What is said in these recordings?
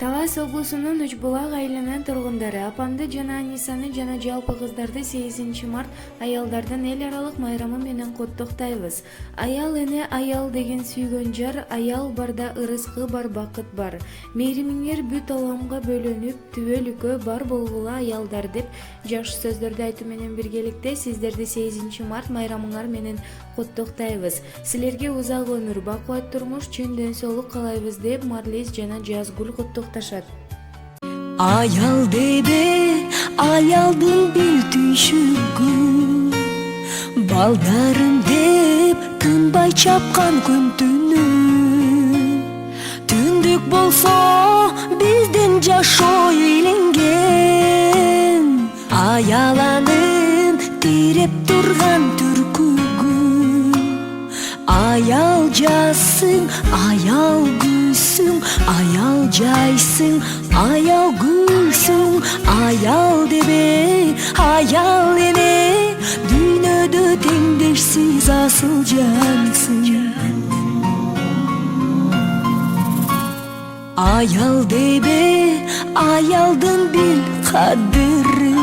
Талас облусунун Үч Булак айылынын тургундары апамды жана Анисаны жана жалпы кыздарды 8 март аялдардын эл аралык майрамы менен коттоктойбуз. Аял эне аял деген сүйгөн жар, аял барда ырыскы бар, бакыт бар. Мээримиңер бүт аламга бөлөнүп, түбөлүккө бар болгула аялдар деп жакшы сөздөрдү айтуу менен биргеликте сиздерди 8 март майрамыңар менен коттоктойбуз. Силерге узак өмүр, бакубат турмуш, чын ден соолук каалайбыз деп Марлиз жана Жазгүл коттоктошот. Аял дебе, аялдын бир түйшүгү, балдарым деп тынбай чапкан күн түнү. Түндүк болсо биздин жашоо ийленген, аяланын тиреп турган түркүгү. Аял жассың, аял гүлсүң, аял жайсың, аял гүлсүң. Аял дебе, аял эне, дүйнөдө теңдешсиз асыл жансың. Аял дебе, аялдын бир кадыры,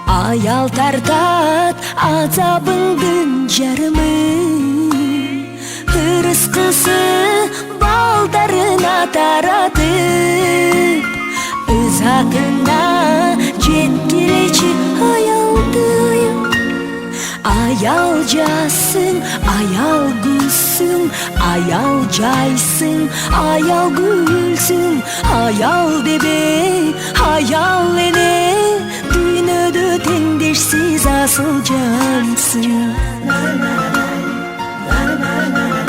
аял тартат азабыңдын жарымын. Ырыскысы балдарына таратып, ызатына жеткиречи аялды. Аял жассың, аял гүлсүң, аял жайсың, аял гүлсүң. Аял дебе, аял эне, дүйнөдө теңдешсиз асыл жансың.